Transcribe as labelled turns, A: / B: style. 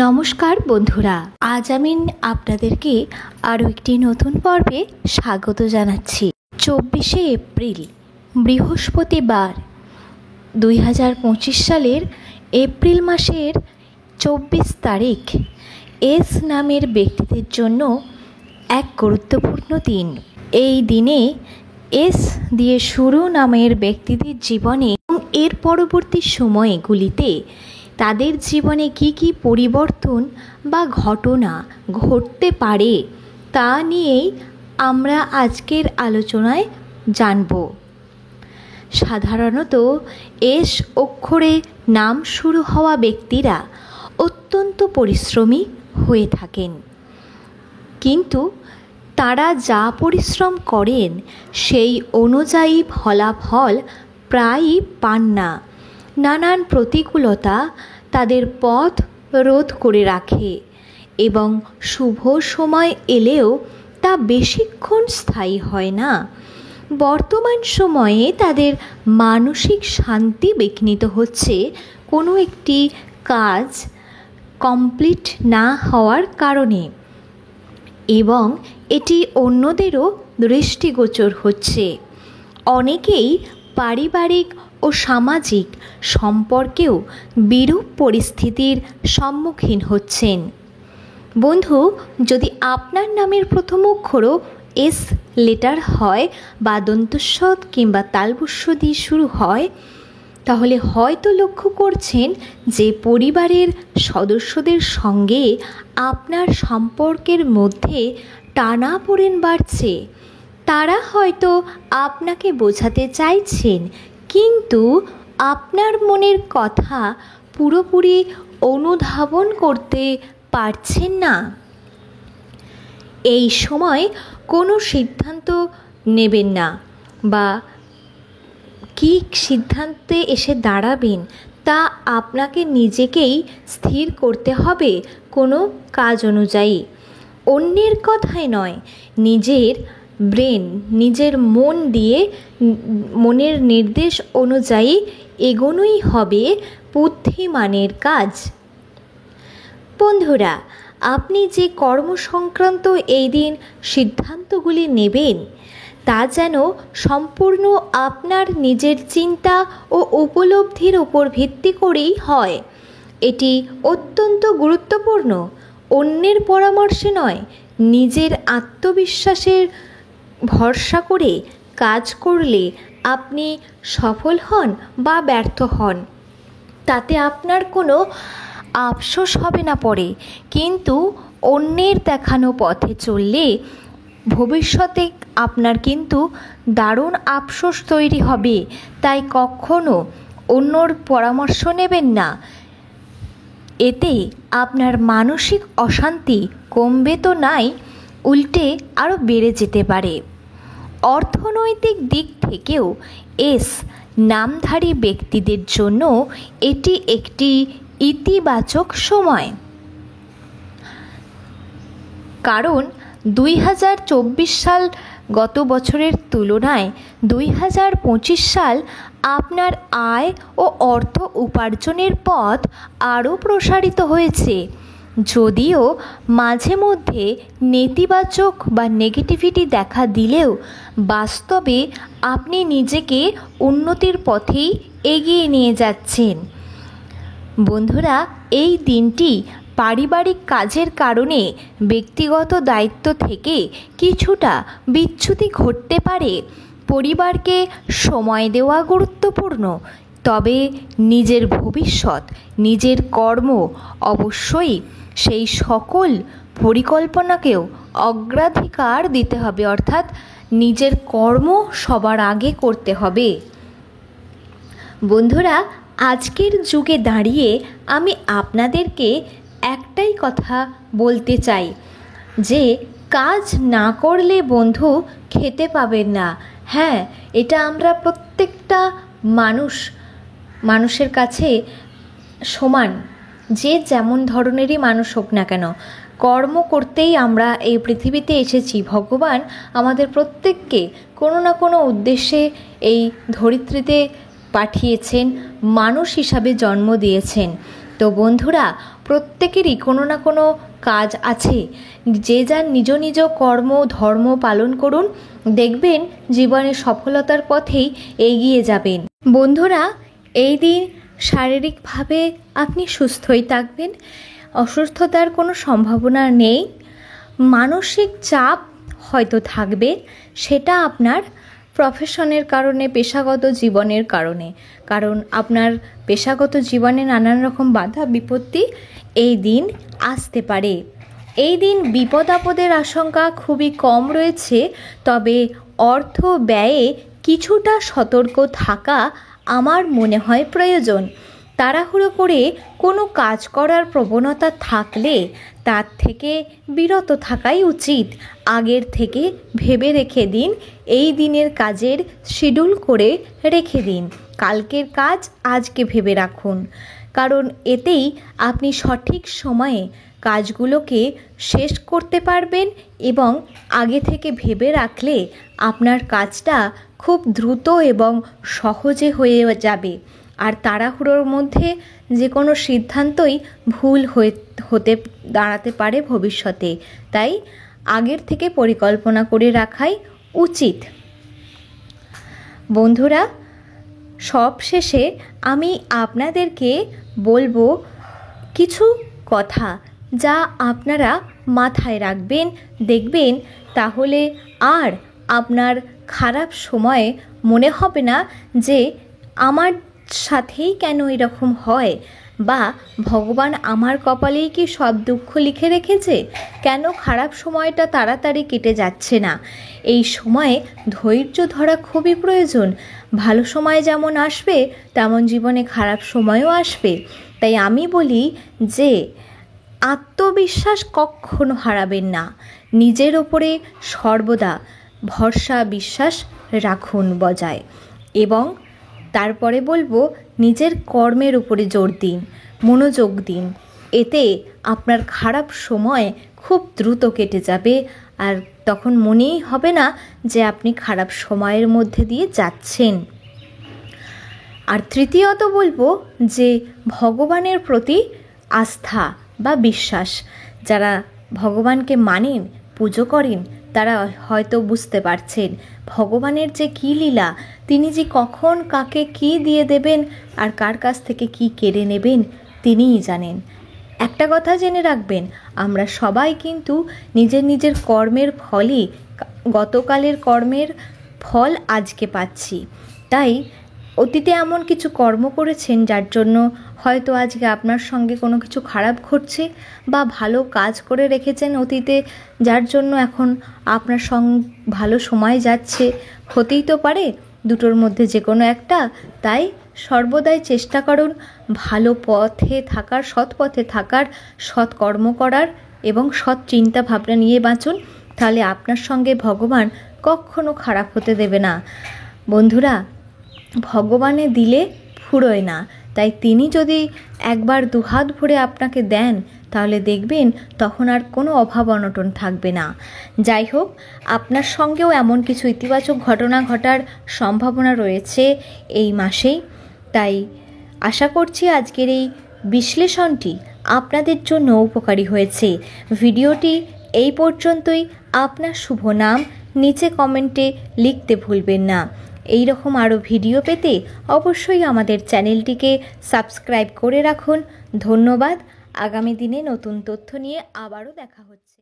A: নমস্কার বন্ধুরা, আজ আমি আপনাদেরকে আরও একটি নতুন পর্বে স্বাগত জানাচ্ছি। 24শে এপ্রিল বৃহস্পতিবার 2025 সালের এপ্রিল মাসের 24 তারিখ এস নামের ব্যক্তিদের জন্য এক গুরুত্বপূর্ণ দিন। এই দিনে এস দিয়ে শুরু নামের ব্যক্তিদের জীবনে এবং এর পরবর্তী সময়গুলিতে তাদের জীবনে কি কি পরিবর্তন বা ঘটনা ঘটতে পারে তা নিয়েই আমরা আজকের আলোচনায় জানব। সাধারণত এস অক্ষরে নাম শুরু হওয়া ব্যক্তিরা অত্যন্ত পরিশ্রমী হয়ে থাকেন, কিন্তু তারা যা পরিশ্রম করেন সেই অনুযায়ী ফলাফল প্রায়ই পান না। নানান প্রতিকূলতা তাদের পথ রোধ করে রাখে এবং শুভ সময় এলেও তা বেশিক্ষণ স্থায়ী হয় না। বর্তমান সময়ে তাদের মানসিক শান্তি বিঘ্নিত হচ্ছে কোনো একটি কাজ কমপ্লিট না হওয়ার কারণে, এবং এটি অন্যদেরও দৃষ্টিগোচর হচ্ছে। অনেকেই পারিবারিক ও সামাজিক সম্পর্কেও বিরূপ পরিস্থিতির সম্মুখীন হচ্ছেন। বন্ধু, যদি আপনার নামের প্রথম অক্ষরও এস লেটার হয় বা দন্তস্ব কিংবা তালবস্য দিয়ে শুরু হয়, তাহলে হয়তো লক্ষ্য করছেন যে পরিবারের সদস্যদের সঙ্গে আপনার সম্পর্কের মধ্যে টানাপোড়েন বাড়ছে। তারা হয়তো আপনাকে বোঝাতে চাইছেন, কিন্তু আপনার মনের কথা পুরোপুরি অনুধাবন করতে পারছেন না। এই সময় কোনো সিদ্ধান্ত নেবেন না, বা কী সিদ্ধান্তে এসে দাঁড়াবেন তা আপনাকে নিজেকেই স্থির করতে হবে কোনো কাজ অনুযায়ী। অন্যের কথায় নয়, নিজের ব্রেন, নিজের মন দিয়ে মনের নির্দেশ অনুযায়ী এগোনোই হবে বুদ্ধিমানের কাজ। বন্ধুরা, আপনি যে কর্মসংক্রান্ত এই দিন সিদ্ধান্তগুলি নেবেন তা যেন সম্পূর্ণ আপনার নিজের চিন্তা ও উপলব্ধির উপর ভিত্তি করেই হয়। এটি অত্যন্ত গুরুত্বপূর্ণ। অন্যের পরামর্শে নয়, নিজের আত্মবিশ্বাসের ভরসা করে কাজ করলে আপনি সফল হন বা ব্যর্থ হন, তাতে আপনার কোনো আফসোস হবে না পরে, কিন্তু অন্যের দেখানো পথে চললে ভবিষ্যতে আপনার কিন্তু দারুণ আফসোস তৈরি হবে। তাই কখনো অন্যর পরামর্শ নেবেন না। এতে আপনার মানসিক অশান্তি কমবে তো নাই, উল্টে আরও বেড়ে যেতে পারে। অর্থনৈতিক দিক থেকেও এস নামধারী ব্যক্তিদের জন্য এটি একটি ইতিবাচক সময়, কারণ 2024 সাল গত বছরের তুলনায় 2025 সাল আপনার আয় ও অর্থ উপার্জনের পথ আরও প্রসারিত হয়েছে। যদিও মাঝে মধ্যে নেতিবাচক বা নেগেটিভিটি দেখা দিলেও বাস্তবে আপনি নিজেকে উন্নতির পথেই এগিয়ে নিয়ে যাচ্ছেন। বন্ধুরা, এই দিনটি পারিবারিক কাজের কারণে ব্যক্তিগত দায়িত্ব থেকে কিছুটা বিচ্যুতি ঘটতে পারে। পরিবারকে সময় দেওয়া গুরুত্বপূর্ণ, তবে নিজের ভবিষ্যৎ, নিজের কর্ম, অবশ্যই সেই সকল পরিকল্পনাকেও অগ্রাধিকার দিতে হবে, অর্থাৎ নিজের কর্ম সবার আগে করতে হবে। বন্ধুরা, আজকের যুগে দাঁড়িয়ে আমি আপনাদেরকে একটাই কথা বলতে চাই যে কাজ না করলে বন্ধু খেতে পাবেন না। হ্যাঁ, এটা আমরা প্রত্যেকটা মানুষের কাছে সমান, যে যেমন ধরনেরই মানুষ হোক না কেন, কর্ম করতেই আমরা এই পৃথিবীতে এসেছি। ভগবান আমাদের প্রত্যেককে কোনো না কোনো উদ্দেশ্যে এই ধরিত্রীতে পাঠিয়েছেন, মানুষ হিসাবে জন্ম দিয়েছেন। তো বন্ধুরা, প্রত্যেকেরই কোনো না কোনো কাজ আছে। যে যার নিজ নিজ কর্ম ধর্ম পালন করুন, দেখবেন জীবনে সফলতার পথেই এগিয়ে যাবেন। বন্ধুরা, এই দিন শারীরিকভাবে আপনি সুস্থই থাকবেন, অসুস্থতার কোনো সম্ভাবনা নেই। মানসিক চাপ হয়তো থাকবে, সেটা আপনার প্রফেশনের কারণে, পেশাগত জীবনের কারণে, কারণ আপনার পেশাগত জীবনে নানান রকম বাধা বিপত্তি এই দিন আসতে পারে। এই দিন বিপদ আপদের আশঙ্কা খুবই কম রয়েছে, তবে অর্থ ব্যয়ে কিছুটা সতর্ক থাকা আমার মনে হয় প্রয়োজন। তাড়াহুড়ো করে কোনো কাজ করার প্রবণতা থাকলে তার থেকে বিরত থাকাই উচিত। আগের থেকে ভেবে রেখে দিন, এই দিনের কাজের শিডিউল করে রেখে দিন। কালকের কাজ আজকে ভেবে রাখুন, কারণ এতেই আপনি সঠিক সময়ে কাজগুলোকে শেষ করতে পারবেন এবং আগে থেকে ভেবে রাখলে আপনার কাজটা খুব দ্রুত এবং সহজে হয়ে যাবে। আর তাড়াহুড়োর মধ্যে যে কোনো সিদ্ধান্তই ভুল হতে দাঁড়াতে পারে ভবিষ্যতে, তাই আগের থেকে পরিকল্পনা করে রাখাই উচিত। বন্ধুরা, সবশেষে আমি আপনাদেরকে বলবো কিছু কথা, যা আপনারা মাথায় রাখবেন, দেখবেন তাহলে আর আপনার খারাপ সময়ে মনে হবে না যে আমার সাথেই কেন এরকম হয়, বা ভগবান আমার কপালেই কি সব দুঃখ লিখে রেখেছে, কেন খারাপ সময়টা তাড়াতাড়ি কেটে যাচ্ছে না। এই সময়ে ধৈর্য ধরা খুবই প্রয়োজন। ভালো সময় যেমন আসবে, তেমন জীবনে খারাপ সময়ও আসবে। তাই আমি বলি যে আত্মবিশ্বাস কখনো হারাবেন না, নিজের ওপরে সর্বদা ভরসা বিশ্বাস রাখুন বজায়, এবং তারপরে বলবো নিজের কর্মের উপরে জোর দিন, মনোযোগ দিন। এতে আপনার খারাপ সময় খুব দ্রুত কেটে যাবে, আর তখন মনেই হবে না যে আপনি খারাপ সময়ের মধ্যে দিয়ে যাচ্ছেন। আর তৃতীয়ত বলবো যে ভগবানের প্রতি আস্থা বা বিশ্বাস, যারা ভগবানকে মানেন, পুজো করেন, তারা হয়তো বুঝতে পারছেন ভগবানের যে কী লীলা, তিনি যে কখন কাকে কি দিয়ে দেবেন আর কার কাছ থেকে কি কেড়ে নেবেন তিনিই জানেন। একটা কথা জেনে রাখবেন, আমরা সবাই কিন্তু নিজের নিজের কর্মের ফলই, গতকালের কর্মের ফল আজকে পাচ্ছি। তাই অতীতে এমন কিছু কর্ম করেছেন যার জন্য হয়তো আজকে আপনার সঙ্গে কোনো কিছু খারাপ ঘটছে, বা ভালো কাজ করে রেখেছেন অতীতে যার জন্য এখন আপনার ভালো সময় যাচ্ছে, হতেই তো পারে দুটোর মধ্যে যে কোনো একটা। তাই সর্বদাই চেষ্টা করুন ভালো পথে থাকার, সৎ পথে থাকার, সৎ কর্ম করার এবং সৎ চিন্তা ভাবনা নিয়ে বাঁচুন, তাহলে আপনার সঙ্গে ভগবান কখনো খারাপ হতে দেবে না। বন্ধুরা, ভগবানে দিলে ফুরোয় না, তাই তিনি যদি একবার দুহাত ভরে আপনাকে দেন, তাহলে দেখবেন তখন আর কোনো অভাব অনটন থাকবে না। যাই হোক, আপনার সঙ্গেও এমন কিছু ইতিবাচক ঘটনা ঘটার সম্ভাবনা রয়েছে এই মাসেই। তাই আশা করছি আজকের এই বিশ্লেষণটি আপনাদের জন্য উপকারী হয়েছে। ভিডিওটি এই পর্যন্তই। আপনার শুভ নাম নিচে কমেন্টে লিখতে ভুলবেন না। এই রকম আরও ভিডিও পেতে অবশ্যই আমাদের চ্যানেলটিকে সাবস্ক্রাইব করে রাখুন। ধন্যবাদ। আগামী দিনে নতুন তথ্য নিয়ে আবারও দেখা হচ্ছে।